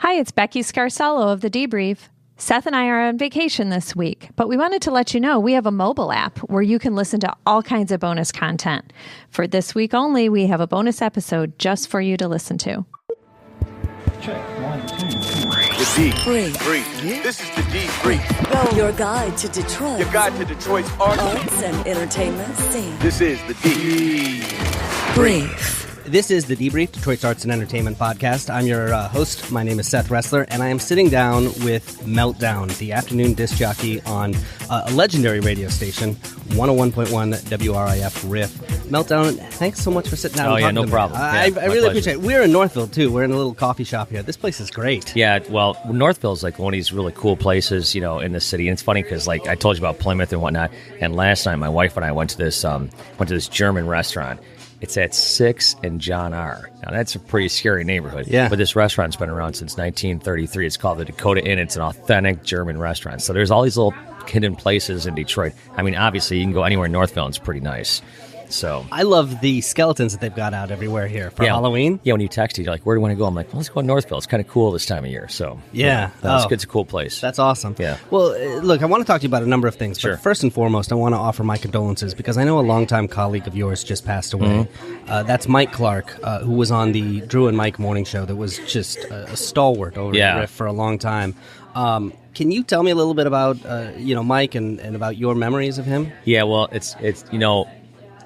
Hi, it's Becky Scarcello of the Debrief. Seth and I are on vacation this week, but we wanted to let you know we have a mobile app where you can listen to all kinds of bonus content. For this week only, we have a bonus episode just for you to listen to. Check. 1, 2, 3. The Debrief. This is the Debrief. Your guide to Detroit. Your guide to Detroit's arts and entertainment scene. This is the Brief. This is the Debrief, Detroit's Arts and Entertainment Podcast. I'm your host. My name is Seth Ressler, and I am sitting down with Meltdown, the afternoon disc jockey on a legendary radio station, 101.1 WRIF RIF. Meltdown, thanks so much for sitting down and talking to me. Problem. I really appreciate it. We're in Northville, too. We're in a little coffee shop here. This place is great. Yeah, well, Northville is like one of these really cool places, you know, in the city. And it's funny because, like, I told you about Plymouth and whatnot. And last night, my wife and I went to this German restaurant. It's at 6 and John R. Now, that's a pretty scary neighborhood. Yeah. But this restaurant's been around since 1933. It's called the Dakota Inn. It's an authentic German restaurant. So there's all these little hidden places in Detroit. I mean, obviously, you can go anywhere in Northville, and it's pretty nice. So I love the skeletons that they've got out everywhere here for Halloween. Yeah, when you text you're like, where do you want to go? I'm like, well, let's go to Northville. It's kind of cool this time of year. So it's a cool place. That's awesome. Yeah. Well, look, I want to talk to you about a number of things. Sure. But first and foremost, I want to offer my condolences because I know a longtime colleague of yours just passed away. Mm-hmm. That's Mike Clark, who was on the Drew and Mike morning show that was just a stalwart over the Riff for a long time. Can you tell me a little bit about Mike and about your memories of him? Yeah, well, it's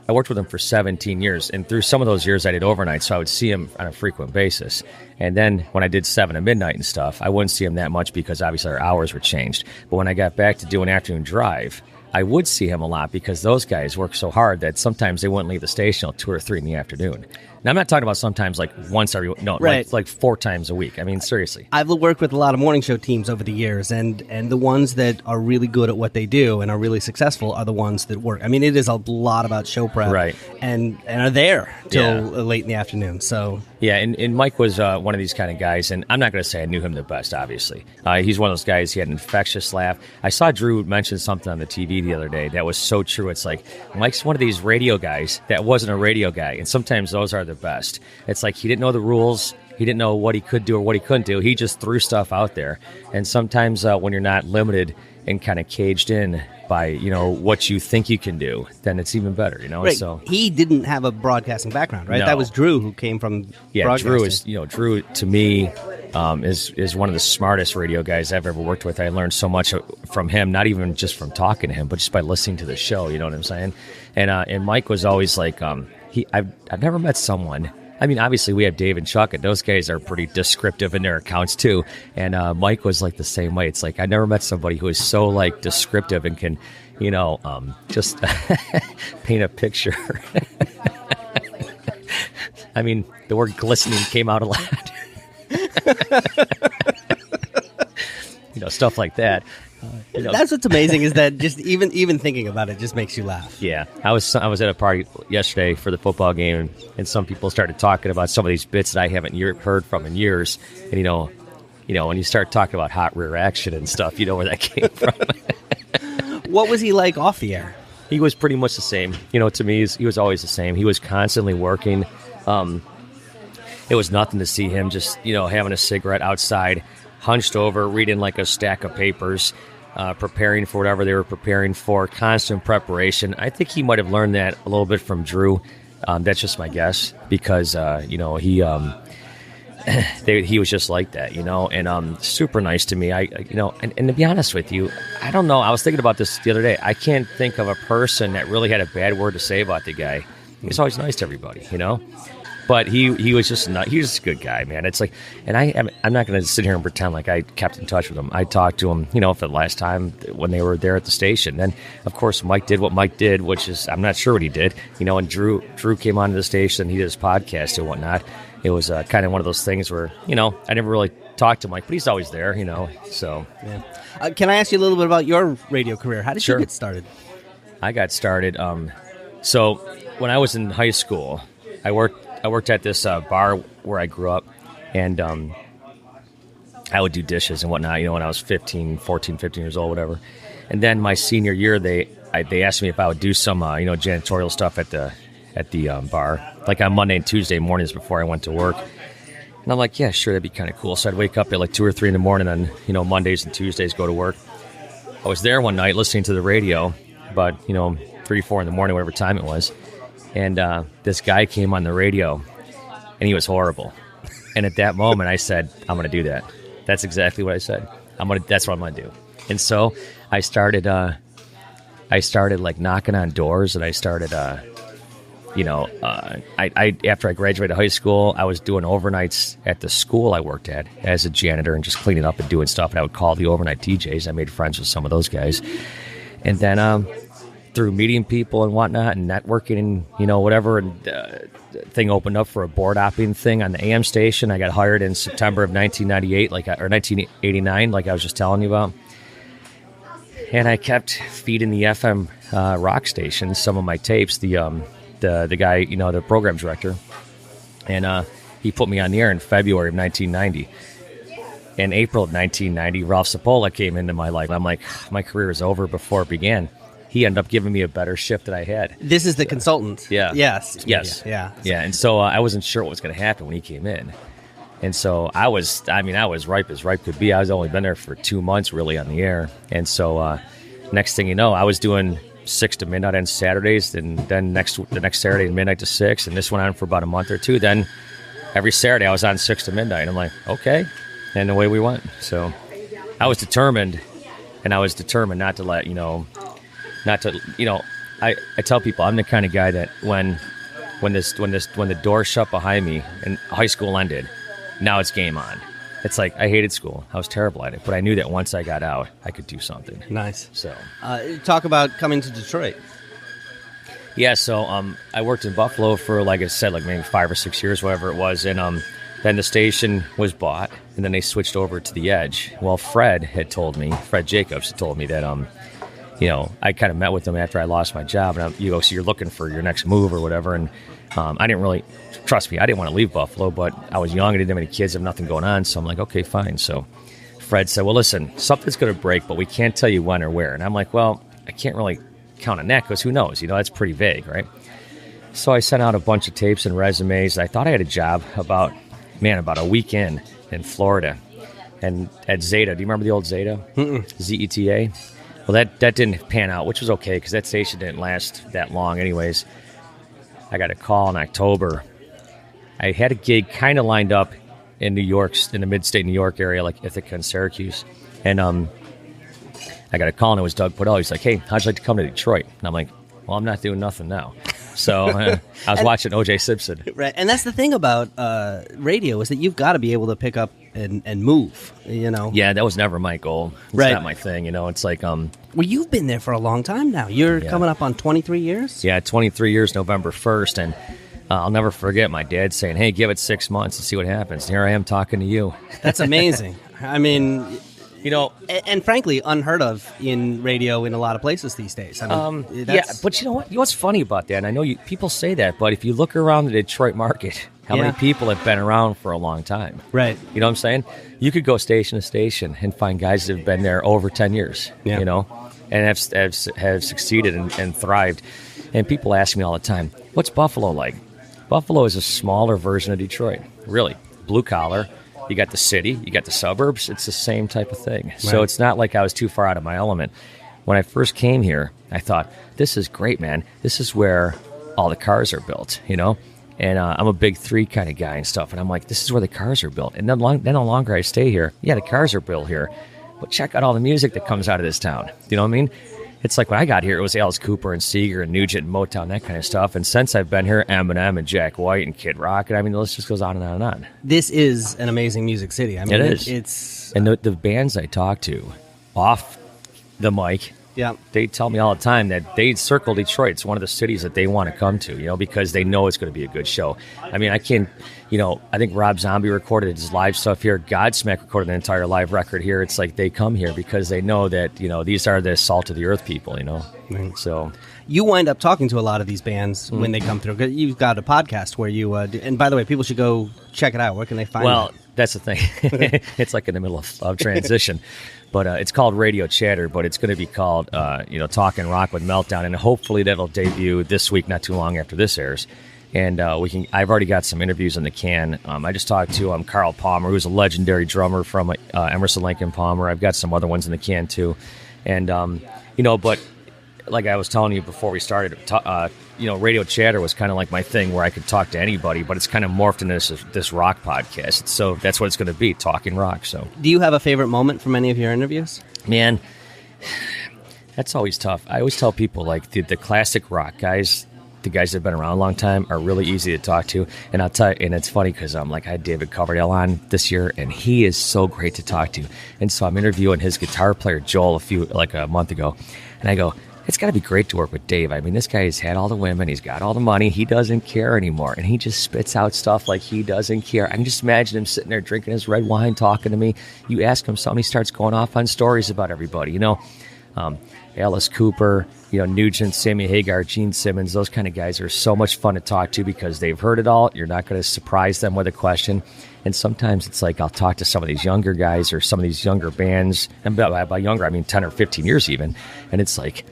I worked with him for 17 years, and through some of those years I did overnight, so I would see him on a frequent basis. And then when I did 7 to midnight and stuff, I wouldn't see him that much because obviously our hours were changed. But when I got back to doing afternoon drive, I would see him a lot because those guys work so hard that sometimes they wouldn't leave the station until 2 or 3 in the afternoon. Now, I'm not talking about sometimes like once every like 4 times a week. I mean, seriously. I've worked with a lot of morning show teams over the years, and the ones that are really good at what they do and are really successful are the ones that work. I mean, it is a lot about show prep, right? And are there till late in the afternoon. So yeah, and Mike was one of these kind of guys, and I'm not going to say I knew him the best, obviously. He's one of those guys. He had an infectious laugh. I saw Drew mention something on the TV the other day that was so true. It's like Mike's one of these radio guys that wasn't a radio guy, and sometimes those are the best. It's like he didn't know the rules. He didn't know what he could do or what he couldn't do. He just threw stuff out there. And sometimes when you're not limited and kind of caged in by, what you think you can do, then it's even better, Right. So he didn't have a broadcasting background, right? No. That was Drew who came from broadcasting. Drew to me is one of the smartest radio guys I've ever worked with. I learned so much from him, not even just from talking to him, but just by listening to the show, you know what I'm saying? And Mike was always like, I've never met someone. I mean, obviously, we have Dave and Chuck, and those guys are pretty descriptive in their accounts, too. And Mike was, like, the same way. It's like I never met somebody who is so, like, descriptive and can, just paint a picture. I mean, the word glistening came out a lot. Stuff like that. That's what's amazing is that just even thinking about it just makes you laugh. Yeah, I was at a party yesterday for the football game, and some people started talking about some of these bits that I haven't heard from in years. And when you start talking about hot rear action and stuff, you know where that came from. What was he like off the air? He was pretty much the same. To me, he was always the same. He was constantly working. It was nothing to see him just having a cigarette outside, hunched over, reading like a stack of papers. Preparing for whatever they were preparing for, constant preparation. I think he might have learned that a little bit from Drew. That's just my guess because, he was just like that, and super nice to me. And to be honest with you, I don't know. I was thinking about this the other day. I can't think of a person that really had a bad word to say about the guy. He was always nice to everybody, But he was just not. He was just a good guy, man. It's like, and I'm not going to sit here and pretend like I kept in touch with him. I talked to him, for the last time when they were there at the station. Then, of course, Mike did what Mike did, which is I'm not sure what he did. And Drew came onto the station. He did his podcast and whatnot. It was kind of one of those things where I never really talked to Mike, but he's always there, So yeah. Can I ask you a little bit about your radio career? How did you get started? I got started. So when I was in high school, I worked at this bar where I grew up, and I would do dishes and whatnot, when I was 14, 15 years old, whatever. And then my senior year, they asked me if I would do some, janitorial stuff at the bar, like on Monday and Tuesday mornings before I went to work. And I'm like, yeah, sure, that'd be kind of cool. So I'd wake up at like 2 or 3 in the morning on, Mondays and Tuesdays, go to work. I was there one night listening to the radio about, 3, 4 in the morning, whatever time it was. And this guy came on the radio, and he was horrible. And at that moment, I said, I'm going to do that. That's exactly what I said. That's what I'm going to do. And so I started like knocking on doors, and I started, after I graduated high school, I was doing overnights at the school I worked at as a janitor and just cleaning up and doing stuff. And I would call the overnight DJs. I made friends with some of those guys. And then through meeting people and whatnot and networking and, whatever, and thing opened up for a board hopping thing on the AM station. I got hired in September of 1998, or 1989, like I was just telling you about. And I kept feeding the FM rock station some of my tapes. The guy, the program director, and he put me on the air in February of 1990. In April of 1990, Ralph Cipolla came into my life. I'm like, my career is over before it began. He ended up giving me a better shift than I had. This is the consultant. Yeah. Yes. Yes. Yeah. Yeah. And so I wasn't sure what was going to happen when he came in. And so I was ripe as ripe could be. I was only been there for 2 months really on the air. And so next thing you know, I was doing 6 to midnight on Saturdays, and then the next Saturday midnight to 6, and this went on for about a month or two. Then every Saturday I was on 6 to midnight. I'm like, okay, and away we went. So I was determined, and I was determined not to let I tell people I'm the kind of guy that when the door shut behind me and high school ended, now it's game on. It's like I hated school. I was terrible at it. But I knew that once I got out, I could do something. Nice. So, talk about coming to Detroit. Yeah, so I worked in Buffalo for, like I said, like maybe 5 or 6 years, whatever it was. And then the station was bought, and then they switched over to the Edge. Well, Fred Jacobs had told me that, I kind of met with him after I lost my job. And so you're looking for your next move or whatever. And I didn't really... Trust me, I didn't want to leave Buffalo, but I was young, I didn't have any kids, I have nothing going on, so I'm like, okay, fine. So Fred said, well, listen, something's going to break, but we can't tell you when or where. And I'm like, well, I can't really count on that because who knows? That's pretty vague, right? So I sent out a bunch of tapes and resumes. I thought I had a job about a week in Florida. And at Zeta, do you remember the old Zeta? Zeta? Well, that didn't pan out, which was okay because that station didn't last that long anyways. I got a call in October. I had a gig kind of lined up in New York, in the mid-state New York area, like Ithaca and Syracuse. And I got a call, and it was Doug Podell. He's like, hey, how'd you like to come to Detroit? And I'm like, well, I'm not doing nothing now. So I was watching O.J. Simpson. Right, and that's the thing about radio is that you've got to be able to pick up and move, Yeah, that was never my goal. It's not my thing, It's like... Well, you've been there for a long time now. You're coming up on 23 years? Yeah, 23 years, November 1st, and... I'll never forget my dad saying, hey, give it 6 months and see what happens. And here I am talking to you. That's amazing. I mean, and frankly, unheard of in radio in a lot of places these days. I mean, yeah, but you know what? What's funny about that? And I know people say that, but if you look around the Detroit market, how many people have been around for a long time? Right. You know what I'm saying? You could go station to station and find guys that have been there over 10 years, and have succeeded and thrived. And people ask me all the time, what's Buffalo like? Buffalo is a smaller version of Detroit, really. Blue collar. You got the city, you got the suburbs. It's the same type of thing. Right. So it's not like I was too far out of my element. When I first came here, I thought, this is great, man. This is where all the cars are built, And I'm a big 3 kind of guy and stuff. And I'm like, this is where the cars are built. And then the longer I stay here, the cars are built here. But check out all the music that comes out of this town. You know what I mean? It's like when I got here, it was Alice Cooper and Seeger and Nugent and Motown, that kind of stuff. And since I've been here, Eminem and Jack White and Kid Rock, and the list just goes on and on and on. This is an amazing music city. I mean, it is. It's and the bands I talk to off the mic, they tell me all the time that they circle Detroit. It's one of the cities that they want to come to, because they know it's going to be a good show. I mean, I can't, I think Rob Zombie recorded his live stuff here. Godsmack recorded an entire live record here. It's like they come here because they know that, these are the salt of the earth people, Right. So you wind up talking to a lot of these bands when they come through. You've got a podcast where you, and by the way, people should go check it out. Where can they find it? Well, that's the thing. It's like in the middle of transition. But it's called Radio Chatter, but it's going to be called, Talkin' Rock with Meltdown, and hopefully that'll debut this week, not too long after this airs. And I've already got some interviews in the can. I just talked to Carl Palmer, who's a legendary drummer from Emerson, Lake and Palmer. I've got some other ones in the can too. And, but like I was telling you before we started, Radio Chatter was kind of like my thing where I could talk to anybody, but it's kind of morphed into this rock podcast. So that's what it's going to be, talking rock. So, do you have a favorite moment from any of your interviews? Man, that's always tough. I always tell people, like, the classic rock guys, the guys that have been around a long time, are really easy to talk to. And I'll tell you, and it's funny because I had David Coverdale on this year, and he is so great to talk to. And so I'm interviewing his guitar player, Joel, a month ago. And I go, it's got to be great to work with Dave. I mean, this guy has had all the women. He's got all the money. He doesn't care anymore. And he just spits out stuff like he doesn't care. I can just imagine him sitting there drinking his red wine, talking to me. You ask him something, he starts going off on stories about everybody, Alice Cooper, Nugent, Sammy Hagar, Gene Simmons. Those kind of guys are so much fun to talk to because they've heard it all. You're not going to surprise them with a question. And sometimes it's like I'll talk to some of these younger guys or some of these younger bands. And by younger, I mean 10 or 15 years even. And it's like,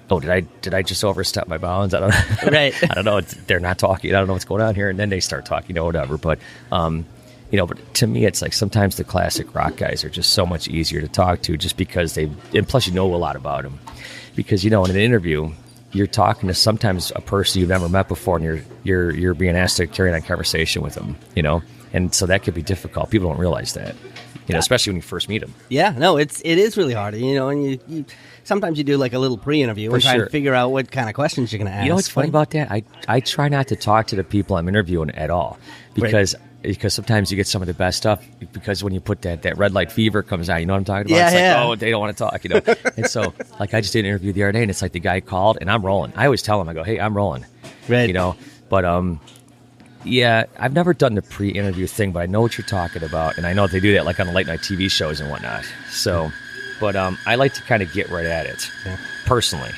oh, did I just overstep my bounds? I don't know. Right. I don't know. They're not talking. I don't know what's going on here. And then they start talking, whatever. But, but to me, it's like sometimes the classic rock guys are just so much easier to talk to just because and plus you know a lot about them. Because, in an interview, you're talking to sometimes a person you've never met before, and you're being asked to carry on a conversation with them, And so that could be difficult. People don't realize that, especially when you first meet them. Yeah, no, it is really hard, and you sometimes you do like a little pre-interview and try to figure out what kind of questions you're going to ask. You know what's funny about that? I try not to talk to the people I'm interviewing at all because sometimes you get some of the best stuff because when you put that red light fever comes out, you know what I'm talking about? It's like, oh, they don't want to talk, And so, like, I just did an interview the other day, and it's like the guy called, and I'm rolling. I always tell him, I go, hey, I'm rolling. Right. But, yeah, I've never done the pre-interview thing, but I know what you're talking about, and I know they do that, like, on the late-night TV shows and whatnot. So, but I like to kind of get right at it, personally,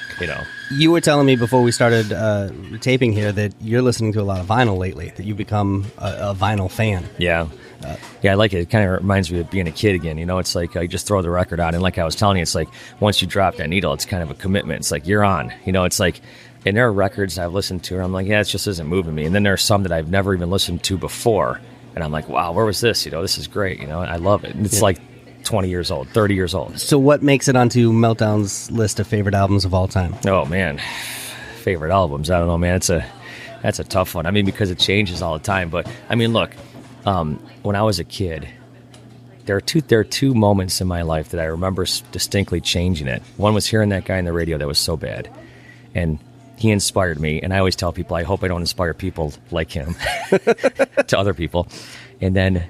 You were telling me before we started taping here that you're listening to a lot of vinyl lately, that you've become a vinyl fan. Yeah. I like it. It kind of reminds me of being a kid again. It's like you just throw the record on, and like I was telling you, it's like once you drop that needle, it's kind of a commitment. It's like you're on. It's like, and there are records I've listened to, and I'm like, yeah, it just isn't moving me. And then there are some that I've never even listened to before, and I'm like, wow, where was this? This is great. I love it. And it's like 20 years old, 30 years old. So what makes it onto Meltdown's list of favorite albums of all time? Oh, man. Favorite albums. I don't know, man. That's a tough one. I mean, because it changes all the time. But, I mean, look, when I was a kid, there are two moments in my life that I remember distinctly changing it. One was hearing that guy on the radio that was so bad. And he inspired me. And I always tell people, I hope I don't inspire people like him to other people. And then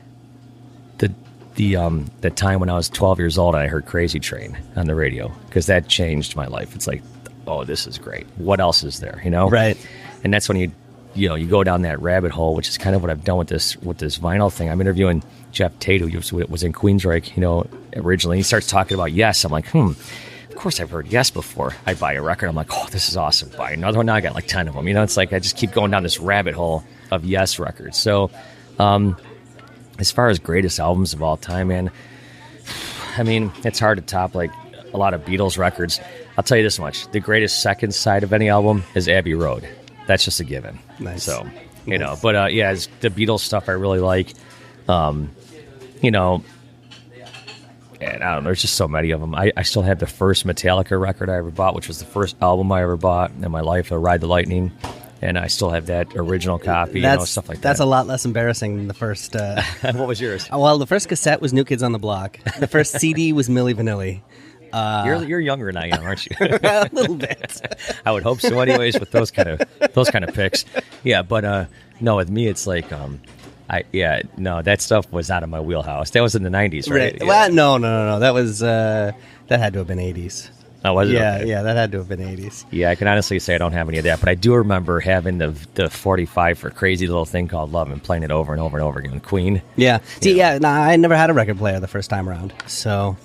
the time when I was 12 years old and I heard Crazy Train on the radio, because that changed my life. It's like, oh, this is great. What else is there, Right. And that's when you go down that rabbit hole, which is kind of what I've done with this vinyl thing. I'm interviewing Jeff Tate, who was in Queensryche, originally. He starts talking about Yes. I'm like, of course I've heard Yes before. I buy a record. I'm like, oh, this is awesome. Buy another one. Now I got like 10 of them. It's like I just keep going down this rabbit hole of Yes records. So, as far as greatest albums of all time, man, I mean, it's hard to top like a lot of Beatles records. I'll tell you this much. The greatest second side of any album is Abbey Road. That's just a given. Nice. So, but yeah, it's the Beatles stuff I really like. And I don't know, there's just so many of them. I still have the first Metallica record I ever bought, which was the first album I ever bought in my life, Ride the Lightning. And I still have that original copy, stuff like that. That's a lot less embarrassing than the first... What was yours? Well, the first cassette was New Kids on the Block. The first CD was Milli Vanilli. You're younger than I am, aren't you? A little bit. I would hope so anyways with those kind of picks. Yeah, but no, with me it's like that stuff was out of my wheelhouse. That was in the 90s, right? Yeah. Well, no. That was that had to have been 80s. Oh, was it? Yeah, okay. Yeah, that had to have been 80s. Yeah, I can honestly say I don't have any of that, but I do remember having the 45 for Crazy Little Thing Called Love and playing it over and over and over again. Queen. Yeah. See, I never had a record player the first time around, so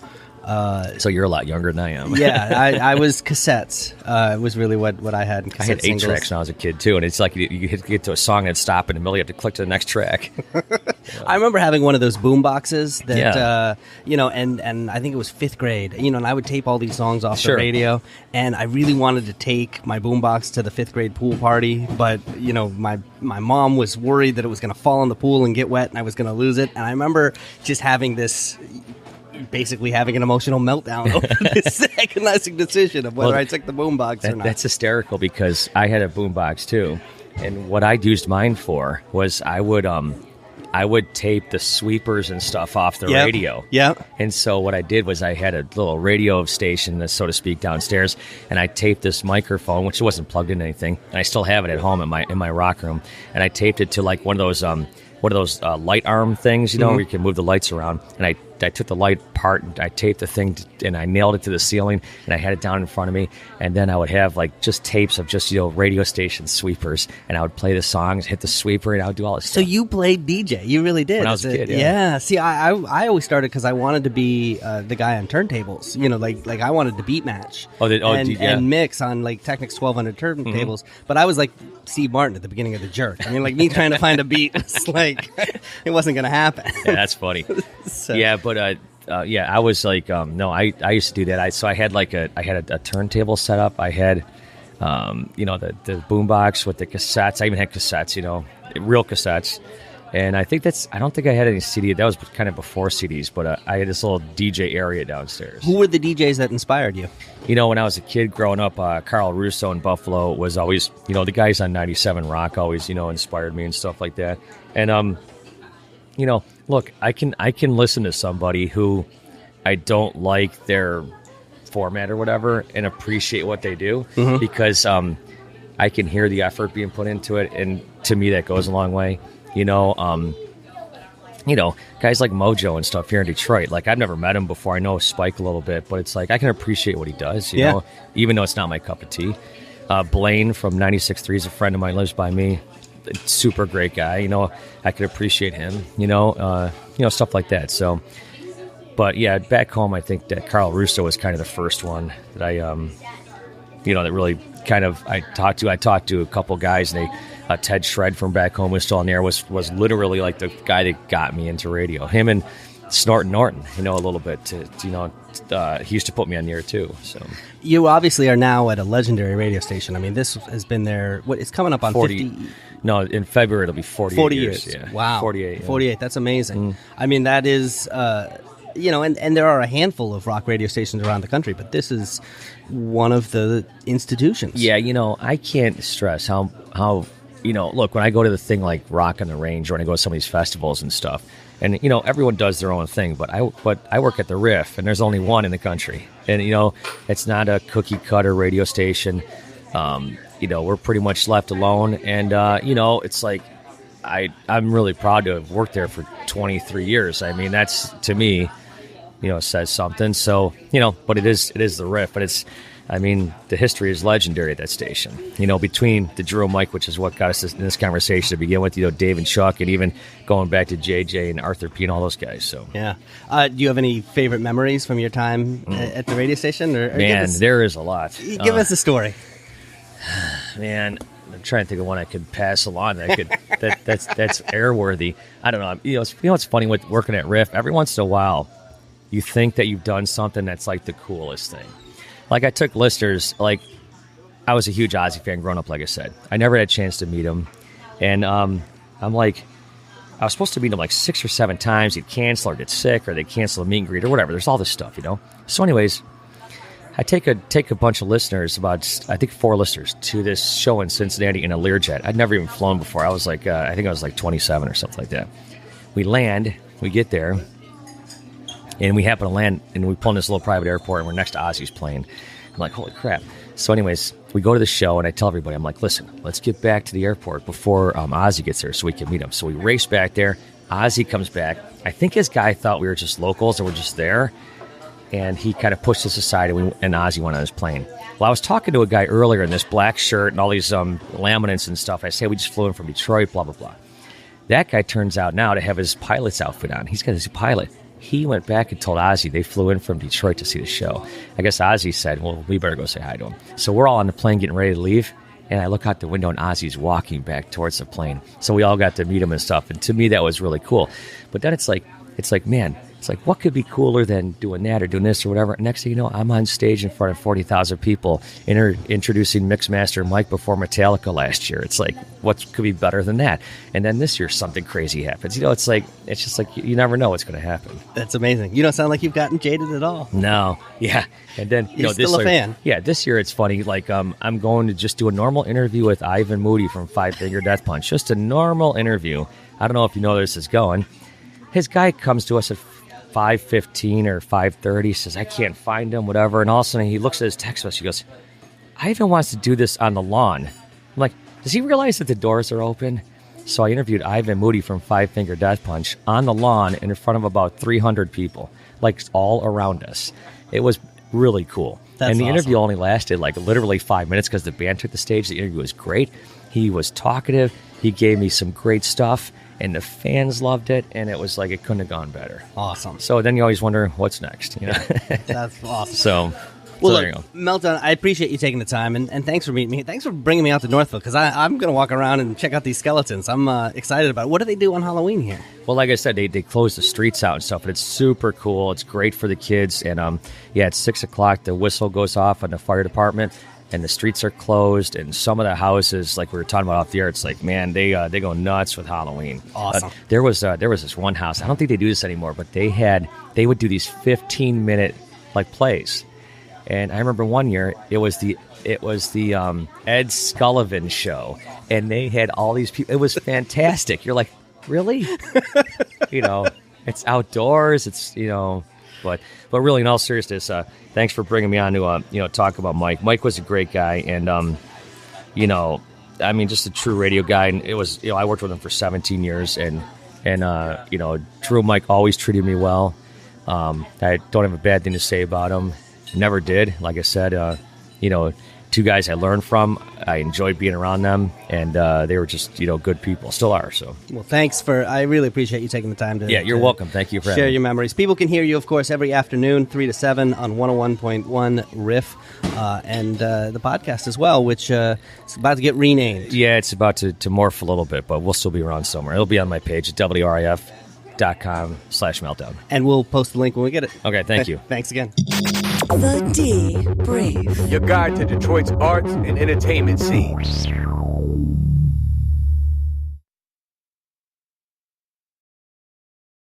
So you're a lot younger than I am. Yeah, I was cassettes. It was really what I had. I had 8 tracks when I was a kid too, and it's like you get to a song and stop in the middle. You have to click to the next track. I remember having one of those boom boxes that, and I think it was 5th grade, and I would tape all these songs off the radio, and I really wanted to take my boom box to the 5th grade pool party, but, my mom was worried that it was going to fall in the pool and get wet and I was going to lose it, and I remember just having basically having an emotional meltdown over this agonizing decision of whether I took the boombox or not. That's hysterical because I had a boombox too, and what I used mine for was I would tape the sweepers and stuff off the radio. Yeah. And so what I did was I had a little radio station, so to speak, downstairs, and I taped this microphone, which wasn't plugged in anything, and I still have it at home in my rock room, and I taped it to like one of those light arm things, where you can move the lights around, and I took the light part and I taped the thing and I nailed it to the ceiling and I had it down in front of me, and then I would have like just tapes of just radio station sweepers, and I would play the songs, hit the sweeper, and I would do all this stuff. So you played DJ, you really did when I was a kid. Yeah. See, I always started because I wanted to be the guy on turntables, like I wanted to beat match and mix on like Technics 1200 turntables, but I was like Steve Martin at the beginning of The Jerk. I mean, like me trying to find a beat was like it wasn't going to happen. Yeah, that's funny. But I was like, no, I used to do that. I had a turntable set up. I had, the boombox with the cassettes. I even had cassettes, real cassettes. And I don't think I had any CD. That was kind of before CDs, but I had this little DJ area downstairs. Who were the DJs that inspired you? When I was a kid growing up, Carl Russo in Buffalo was always, the guys on 97 Rock always, inspired me and stuff like that. And, look, I can listen to somebody who I don't like their format or whatever and appreciate what they do because I can hear the effort being put into it, and to me that goes a long way. Guys like Mojo and stuff here in Detroit, like I've never met him before. I know Spike a little bit, but it's like I can appreciate what he does, you know, even though it's not my cup of tea. Blaine from 96.3 is a friend of mine, lives by me. Super great guy, I could appreciate him, stuff like that. So, but yeah, back home, I think that Carl Russo was kind of the first one that I, that really kind of I talked to a couple guys, and Ted Shred from back home was still on there, was literally like the guy that got me into radio. Him and Snorton Norton, a little bit. He used to put me on the air too. So you obviously are now at a legendary radio station. I mean, this has been there. It's coming up on 50. No, in February it'll be 40 years. Yeah. Wow, 48. Yeah. 48. That's amazing. I mean, that is, and there are a handful of rock radio stations around the country, but this is one of the institutions. Yeah, I can't stress how look, when I go to the thing like Rock on the Range, or when I go to some of these festivals and stuff, and everyone does their own thing, but I work at the WRIF, and there's only one in the country, and it's not a cookie cutter radio station. We're pretty much left alone, and it's like I'm really proud to have worked there for 23 years. I mean, that's, to me, says something. So but it is the WRIF, but the history is legendary at that station. Between the Drew and Mike, which is what got us in this conversation to begin with, Dave and Chuck, and even going back to JJ and Arthur P and all those guys. So yeah, do you have any favorite memories from your time at the radio station? Man, there is a lot. Give us a story. Man, I'm trying to think of one I could pass along that's airworthy. I don't know. It's funny with working at WRIF. Every once in a while, you think that you've done something that's like the coolest thing. Like I took listeners, like I was a huge Ozzy fan growing up, like I said. I never had a chance to meet him. And I'm like, I was supposed to meet him like 6 or 7 times. He'd cancel or get sick, or they'd cancel a meet and greet or whatever. There's all this stuff, So anyways, I take a bunch of listeners, about, I think 4 listeners, to this show in Cincinnati in a Learjet. I'd never even flown before. I was like, I think I was like 27 or something like that. We land, we get there, and we happen to land, and we pull in this little private airport, and we're next to Ozzy's plane. I'm like, holy crap. So anyways, we go to the show, and I tell everybody, I'm like, listen, let's get back to the airport before Ozzy gets there so we can meet him. So we race back there. Ozzy comes back. I think his guy thought we were just locals, and we're just there. And he kind of pushed us aside, and Ozzy went on his plane. Well, I was talking to a guy earlier in this black shirt and all these laminates and stuff. I say, we just flew in from Detroit, blah, blah, blah. That guy turns out now to have his pilot's outfit on. He's got his pilot. he went back and told Ozzy they flew in from Detroit to see the show. I guess Ozzy said, well, we better go say hi to him. So we're all on the plane getting ready to leave, and I look out the window, and Ozzy's walking back towards the plane. So we all got to meet him and stuff, and to me that was really cool. But then it's like, man, it's like, what could be cooler than doing that or doing this or whatever? Next thing you know, I'm on stage in front of 40,000 people introducing Mixmaster Mike before Metallica last year. It's like, what could be better than that? And then this year, something crazy happens. It's just like, you never know what's going to happen. That's amazing. You don't sound like you've gotten jaded at all. No. Yeah. And then, You're still a fan. Yeah. This year, it's funny. Like, I'm going to just do a normal interview with Ivan Moody from Five Finger Death Punch. Just a normal interview. I don't know if you know where this is going. His guy comes to us at 5:15 or 5:30, says, I can't find him, whatever. And all of a sudden he looks at his text message. He goes, Ivan wants to do this on the lawn. I'm like, does he realize that the doors are open? So I interviewed Ivan Moody from Five Finger Death Punch on the lawn in front of about 300 people, like all around us. It was really cool. And the interview only lasted like literally 5 minutes because the band took the stage. The interview was great. He was talkative. He gave me some great stuff. And the fans loved it, and it was like it couldn't have gone better. Awesome. So then you always wonder what's next. You know? That's awesome. So there you go. Meltdown, I appreciate you taking the time, and thanks for meeting me. Thanks for bringing me out to Northville, because I'm going to walk around and check out these skeletons. I'm excited about it. What do they do on Halloween here? Well, like I said, they close the streets out and stuff, but it's super cool. It's great for the kids. And, at 6 o'clock, the whistle goes off on the fire department, and the streets are closed, and some of the houses, like we were talking about off the air, it's like, man, they go nuts with Halloween. Awesome. There was this one house. I don't think they do this anymore, but they would do these 15-minute like plays. And I remember one year it was the Ed Sullivan show, and they had all these people. It was fantastic. You're like, really? It's outdoors. It's But really, in all seriousness, thanks for bringing me on to talk about Mike. Mike was a great guy, and just a true radio guy. And it was I worked with him for 17 years, and Drew and Mike always treated me well. I don't have a bad thing to say about him. Never did. Like I said, two guys I learned from. I enjoyed being around them, and they were just, good people. Still are, so. Well, thanks I really appreciate you taking the time to... Yeah, you're welcome. Thank you for share having your memories. People can hear you, of course, every afternoon, 3 to 7 on 101.1 RIF, and the podcast as well, which is about to get renamed. Yeah, it's about to morph a little bit, but we'll still be around somewhere. It'll be on my page at WRIF.com/meltdown. And we'll post the link when we get it. Okay, thank you. Thanks again. The D Brief. Your guide to Detroit's arts and entertainment scene.